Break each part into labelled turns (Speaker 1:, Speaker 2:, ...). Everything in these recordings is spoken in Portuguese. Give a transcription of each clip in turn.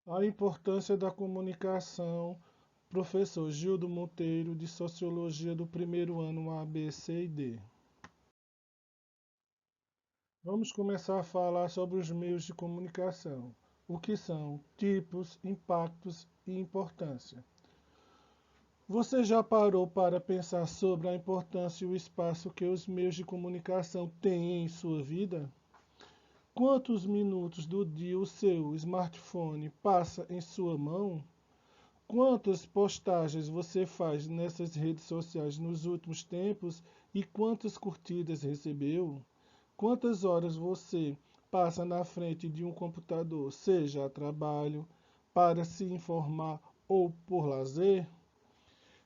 Speaker 1: A importância da comunicação, professor Gildo Monteiro, de Sociologia do primeiro ano A, B, C e D. Vamos começar a falar sobre os meios de comunicação. O que são, tipos, impactos e importância. Você já parou para pensar sobre a importância e o espaço que os meios de comunicação têm em sua vida? Quantos minutos do dia o seu smartphone passa em sua mão? Quantas postagens você faz nessas redes sociais nos últimos tempos e quantas curtidas recebeu? Quantas horas você passa na frente de um computador, seja a trabalho, para se informar ou por lazer?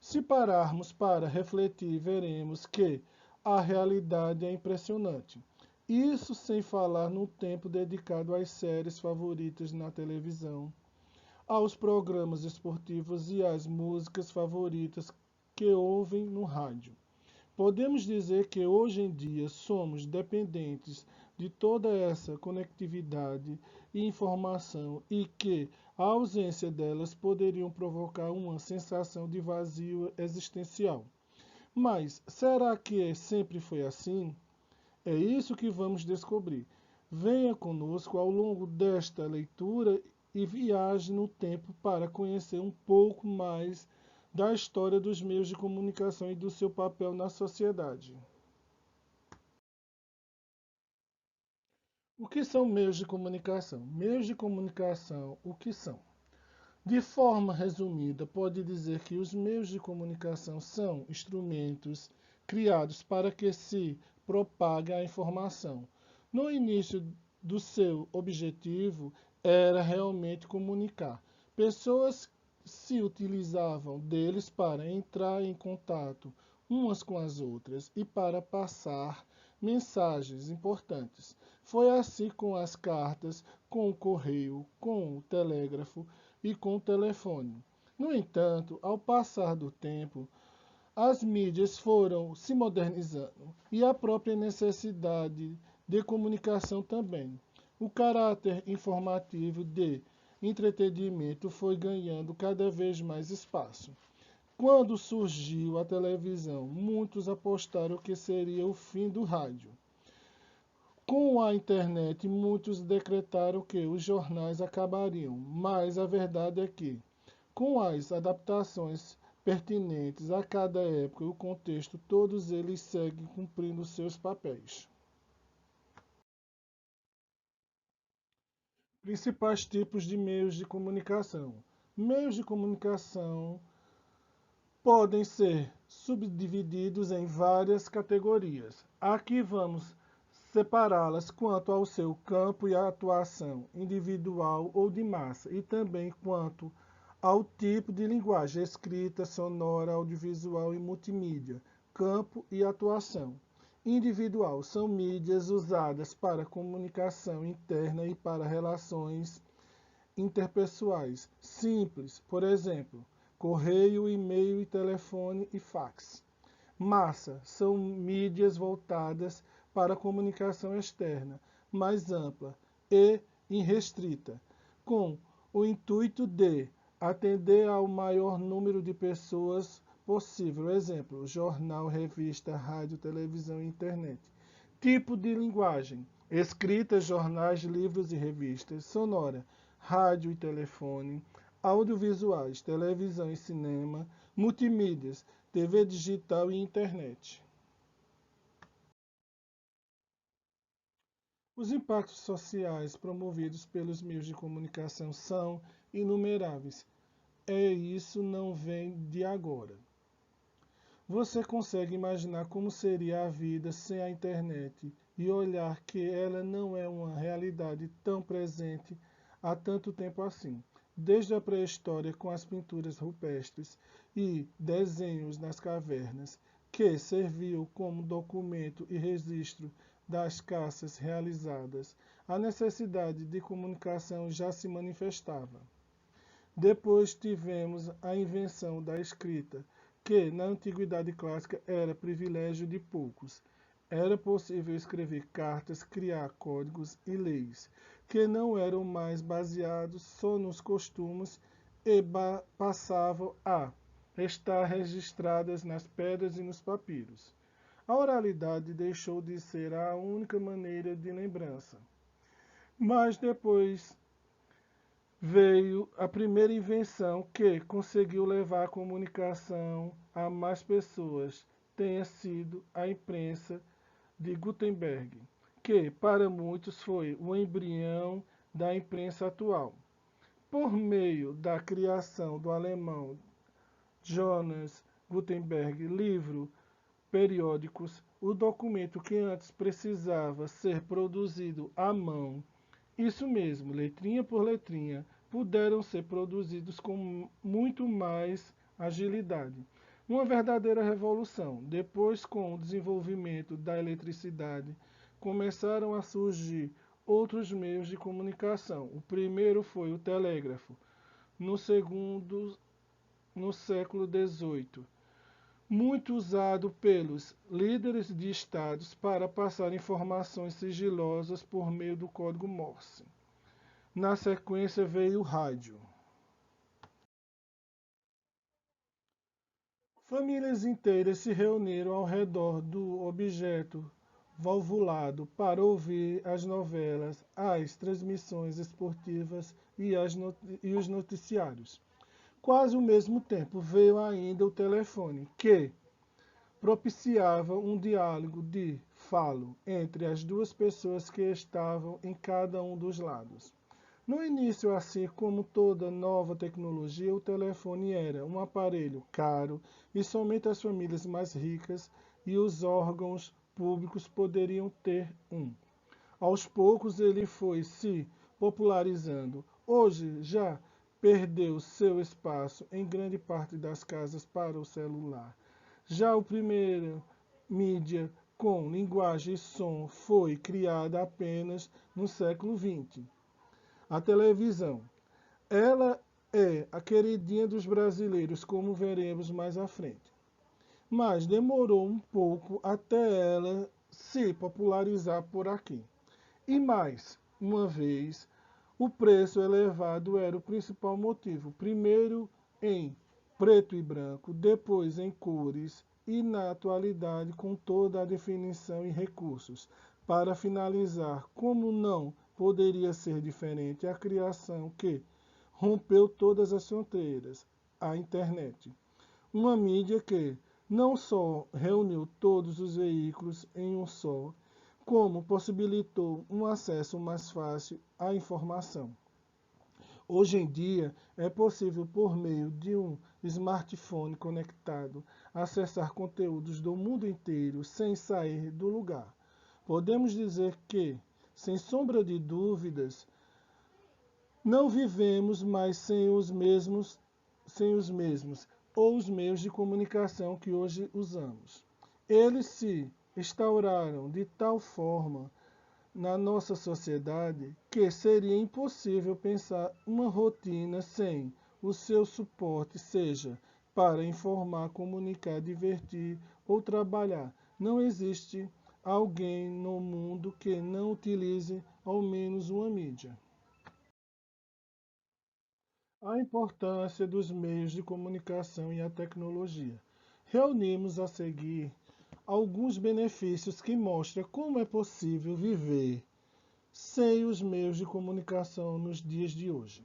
Speaker 1: Se pararmos para refletir, veremos que a realidade é impressionante. Isso sem falar no tempo dedicado às séries favoritas na televisão, aos programas esportivos e às músicas favoritas que ouvem no rádio. Podemos dizer que hoje em dia somos dependentes de toda essa conectividade e informação e que a ausência delas poderiam provocar uma sensação de vazio existencial. Mas será que sempre foi assim? É isso que vamos descobrir. Venha conosco ao longo desta leitura e viaje no tempo para conhecer um pouco mais da história dos meios de comunicação e do seu papel na sociedade. O que são meios de comunicação? Meios de comunicação, o que são? De forma resumida, pode dizer que os meios de comunicação são instrumentos criados para que se propague a informação. No início do seu objetivo era realmente comunicar. Pessoas se utilizavam deles para entrar em contato umas com as outras e para passar mensagens importantes. Foi assim com as cartas, com o correio, com o telégrafo e com o telefone. No entanto, ao passar do tempo, as mídias foram se modernizando e a própria necessidade de comunicação também. O caráter informativo de entretenimento foi ganhando cada vez mais espaço. Quando surgiu a televisão, muitos apostaram que seria o fim do rádio. Com a internet, muitos decretaram que os jornais acabariam, mas a verdade é que, com as adaptações pertinentes a cada época e o contexto, todos eles seguem cumprindo seus papéis. Principais tipos de meios de comunicação. Meios de comunicação podem ser subdivididos em várias categorias. Aqui vamos separá-las quanto ao seu campo e atuação individual ou de massa, e também quanto ao tipo de linguagem escrita, sonora, audiovisual e multimídia, campo e atuação. Individual são mídias usadas para comunicação interna e para relações interpessoais simples, por exemplo, correio, e-mail, telefone e fax. Massa são mídias voltadas para a comunicação externa, mais ampla e irrestrita, com o intuito de atender ao maior número de pessoas possível. Exemplo, jornal, revista, rádio, televisão e internet. Tipo de linguagem: escrita, jornais, livros e revistas. Sonora: rádio e telefone. Audiovisuais: televisão e cinema. Multimídias: TV digital e internet. Os impactos sociais promovidos pelos meios de comunicação são inumeráveis. Isso não vem de agora. Você consegue imaginar como seria a vida sem a internet e olhar que ela não é uma realidade tão presente há tanto tempo assim. Desde a pré-história com as pinturas rupestres e desenhos nas cavernas, que serviu como documento e registro das caças realizadas, a necessidade de comunicação já se manifestava. Depois tivemos a invenção da escrita, que na antiguidade clássica era privilégio de poucos. Era possível escrever cartas, criar códigos e leis. que não eram mais baseados só nos costumes e passavam a estar registradas nas pedras e nos papiros. A oralidade deixou de ser a única maneira de lembrança. Mas depois veio a primeira invenção que conseguiu levar a comunicação a mais pessoas, tenha sido a imprensa de Gutenberg, que para muitos foi o embrião da imprensa atual. Por meio da criação do alemão Johannes Gutenberg, livro, periódicos, o documento que antes precisava ser produzido à mão, isso mesmo, letrinha por letrinha, puderam ser produzidos com muito mais agilidade. Uma verdadeira revolução. Depois, com o desenvolvimento da eletricidade, começaram a surgir outros meios de comunicação. O primeiro foi o telégrafo, no século XVIII, muito usado pelos líderes de estados para passar informações sigilosas por meio do código Morse. Na sequência veio o rádio. Famílias inteiras se reuniram ao redor do objeto valvulado para ouvir as novelas, as transmissões esportivas e os noticiários. Quase ao mesmo tempo veio ainda o telefone, que propiciava um diálogo de falo entre as duas pessoas que estavam em cada um dos lados. No início, assim como toda nova tecnologia, o telefone era um aparelho caro e somente as famílias mais ricas e os órgãos públicos poderiam ter um. Aos poucos ele foi se popularizando. Hoje já perdeu seu espaço em grande parte das casas para o celular. Já o primeiro mídia com linguagem e som foi criada apenas no século XX. A televisão. Ela é a queridinha dos brasileiros, como veremos mais à frente. Mas demorou um pouco até ela se popularizar por aqui. E mais uma vez, o preço elevado era o principal motivo. Primeiro em preto e branco, depois em cores e na atualidade com toda a definição e recursos. Para finalizar, como não poderia ser diferente, a criação que rompeu todas as fronteiras, a internet. Uma mídia que não só reuniu todos os veículos em um só, como possibilitou um acesso mais fácil à informação. Hoje em dia, é possível, por meio de um smartphone conectado, acessar conteúdos do mundo inteiro sem sair do lugar. Podemos dizer que, sem sombra de dúvidas, não vivemos mais sem os mesmos ou os meios de comunicação que hoje usamos. Eles se instauraram de tal forma na nossa sociedade que seria impossível pensar uma rotina sem o seu suporte, seja para informar, comunicar, divertir ou trabalhar. Não existe alguém no mundo que não utilize ao menos uma mídia. A importância dos meios de comunicação e a tecnologia. Reunimos a seguir alguns benefícios que mostram como é possível viver sem os meios de comunicação nos dias de hoje.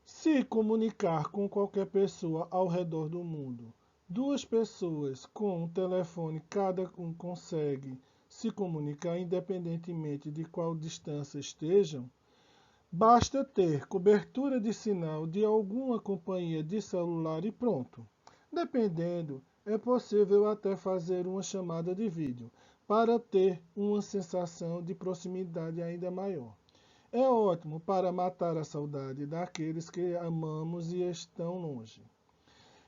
Speaker 1: Se comunicar com qualquer pessoa ao redor do mundo. Duas pessoas com um telefone, cada um consegue se comunicar independentemente de qual distância estejam. Basta ter cobertura de sinal de alguma companhia de celular e pronto. Dependendo, é possível até fazer uma chamada de vídeo para ter uma sensação de proximidade ainda maior. É ótimo para matar a saudade daqueles que amamos e estão longe.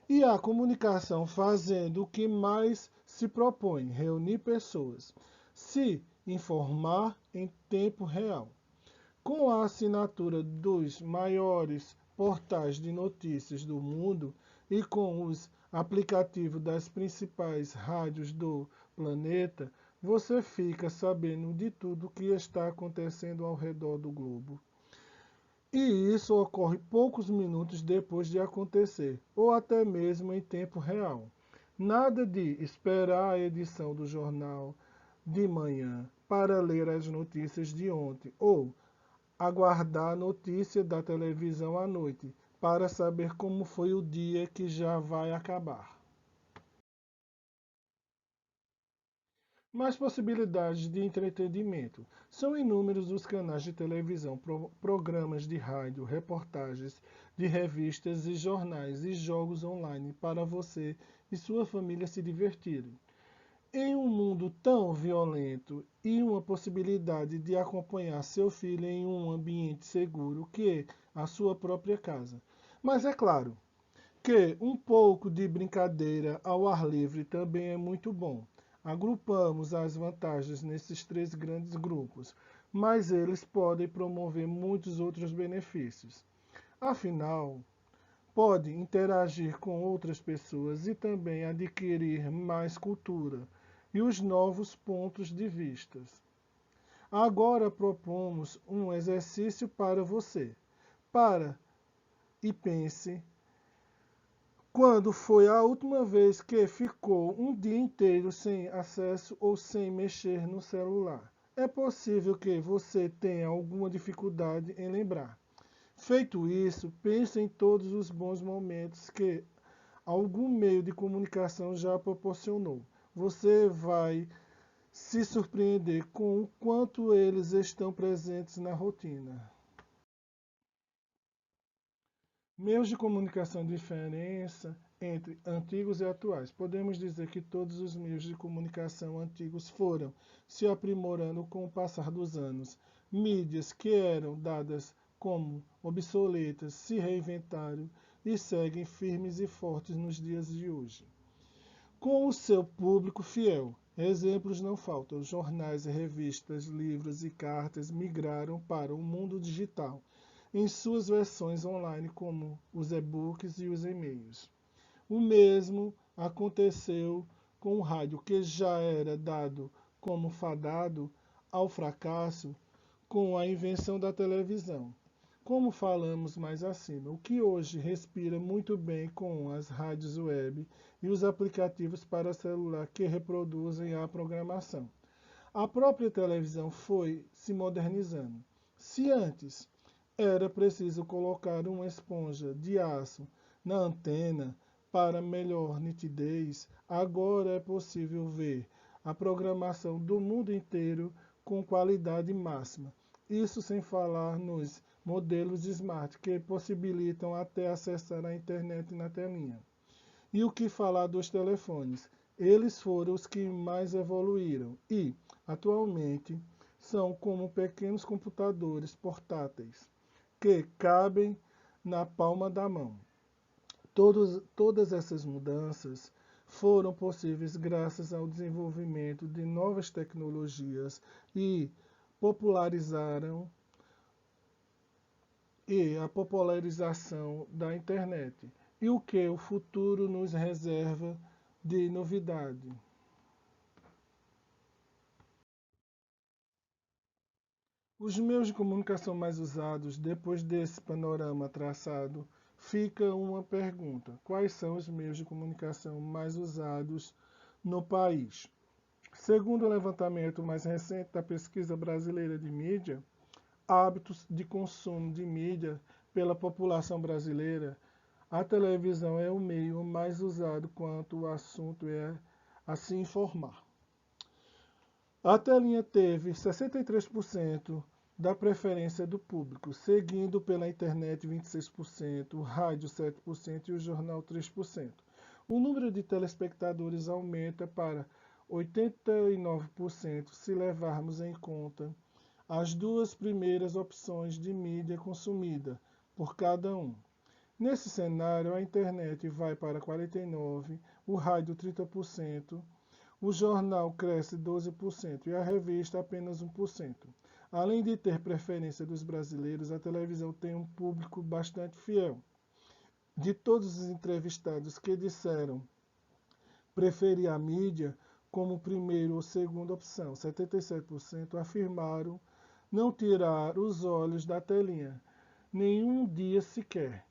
Speaker 1: E a comunicação fazendo o que mais se propõe, reunir pessoas, se informar em tempo real. Com a assinatura dos maiores portais de notícias do mundo e com os aplicativos das principais rádios do planeta, você fica sabendo de tudo que está acontecendo ao redor do globo. E isso ocorre poucos minutos depois de acontecer, ou até mesmo em tempo real. Nada de esperar a edição do jornal de manhã para ler as notícias de ontem, ou aguardar a notícia da televisão à noite para saber como foi o dia que já vai acabar. Mais possibilidades de entretenimento. São inúmeros os canais de televisão, programas de rádio, reportagens de revistas e jornais e jogos online para você e sua família se divertirem. Em um mundo tão violento e uma possibilidade de acompanhar seu filho em um ambiente seguro que é a sua própria casa. Mas é claro que um pouco de brincadeira ao ar livre também é muito bom. Agrupamos as vantagens nesses três grandes grupos, mas eles podem promover muitos outros benefícios. Afinal, pode interagir com outras pessoas e também adquirir mais cultura e os novos pontos de vista. Agora propomos um exercício para você. Para e pense quando foi a última vez que ficou um dia inteiro sem acesso ou sem mexer no celular. É possível que você tenha alguma dificuldade em lembrar. Feito isso, pense em todos os bons momentos que algum meio de comunicação já proporcionou. Você vai se surpreender com o quanto eles estão presentes na rotina. Meios de comunicação diferença entre antigos e atuais. Podemos dizer que todos os meios de comunicação antigos foram se aprimorando com o passar dos anos. Mídias que eram dadas como obsoletas se reinventaram e seguem firmes e fortes nos dias de hoje. Com o seu público fiel, exemplos não faltam. Jornais, revistas, livros e cartas migraram para o mundo digital em suas versões online, como os e-books e os e-mails. O mesmo aconteceu com o rádio, que já era dado como fadado ao fracasso com a invenção da televisão. Como falamos mais acima, o que hoje respira muito bem com as rádios web e os aplicativos para celular que reproduzem a programação. A própria televisão foi se modernizando. Se antes era preciso colocar uma esponja de aço na antena para melhor nitidez, agora é possível ver a programação do mundo inteiro com qualidade máxima. Isso sem falar nos modelos smart que possibilitam até acessar a internet na telinha. E o que falar dos telefones? Eles foram os que mais evoluíram e, atualmente, são como pequenos computadores portáteis que cabem na palma da mão. Todas essas mudanças foram possíveis graças ao desenvolvimento de novas tecnologias e popularizaram e a popularização da internet. E o que o futuro nos reserva de novidade. Os meios de comunicação mais usados, depois desse panorama traçado, fica uma pergunta: quais são os meios de comunicação mais usados no país? Segundo o levantamento mais recente da Pesquisa Brasileira de Mídia, hábitos de consumo de mídia pela população brasileira, a televisão é o meio mais usado quando o assunto é a se informar. A telinha teve 63% da preferência do público, seguindo pela internet 26%, o rádio 7% e o jornal 3%. O número de telespectadores aumenta para 89% se levarmos em conta as duas primeiras opções de mídia consumida por cada um. Nesse cenário, a internet vai para 49%, o rádio 30%, o jornal cresce 12% e a revista apenas 1%. Além de ter preferência dos brasileiros, a televisão tem um público bastante fiel. De todos os entrevistados que disseram preferir a mídia, como primeira ou segunda opção. 77% afirmaram não tirar os olhos da telinha, nenhum dia sequer.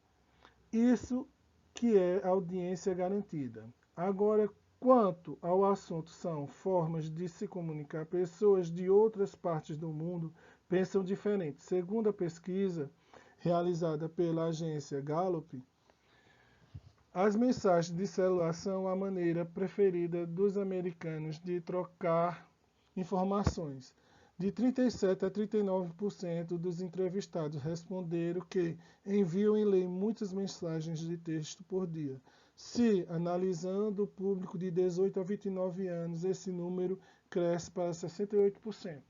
Speaker 1: Isso que é audiência garantida. Agora, quanto ao assunto são formas de se comunicar, pessoas de outras partes do mundo pensam diferente. Segundo a pesquisa realizada pela agência Gallup, as mensagens de celular são a maneira preferida dos americanos de trocar informações. De 37% a 39% dos entrevistados responderam que enviam e leem muitas mensagens de texto por dia. Se, analisando o público de 18 a 29 anos, esse número cresce para 68%.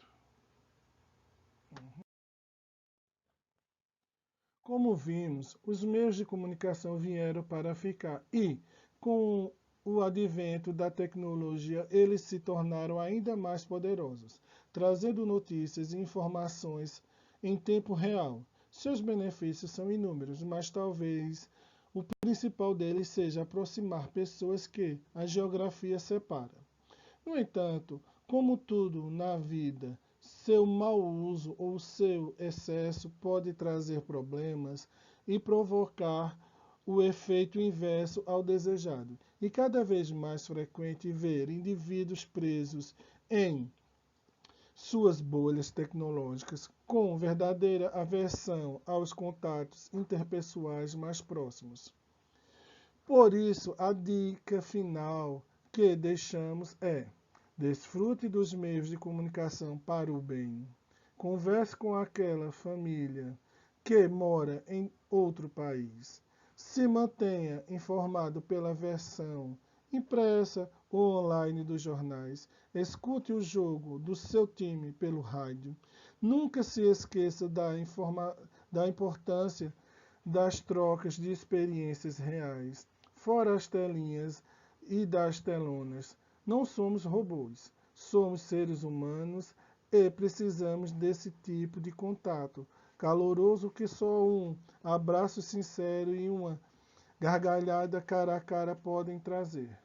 Speaker 1: Como vimos, os meios de comunicação vieram para ficar e, com o advento da tecnologia, eles se tornaram ainda mais poderosos, trazendo notícias e informações em tempo real. Seus benefícios são inúmeros, mas talvez o principal deles seja aproximar pessoas que a geografia separa. No entanto, como tudo na vida, seu mau uso ou seu excesso pode trazer problemas e provocar o efeito inverso ao desejado. E cada vez mais frequente ver indivíduos presos em suas bolhas tecnológicas com verdadeira aversão aos contatos interpessoais mais próximos. Por isso, a dica final que deixamos é: desfrute dos meios de comunicação para o bem. Converse com aquela família que mora em outro país. Se mantenha informado pela versão impressa ou online dos jornais. Escute o jogo do seu time pelo rádio. Nunca se esqueça da importância das trocas de experiências reais, fora as telinhas e das telonas. Não somos robôs, somos seres humanos e precisamos desse tipo de contato caloroso que só um abraço sincero e uma gargalhada cara a cara podem trazer.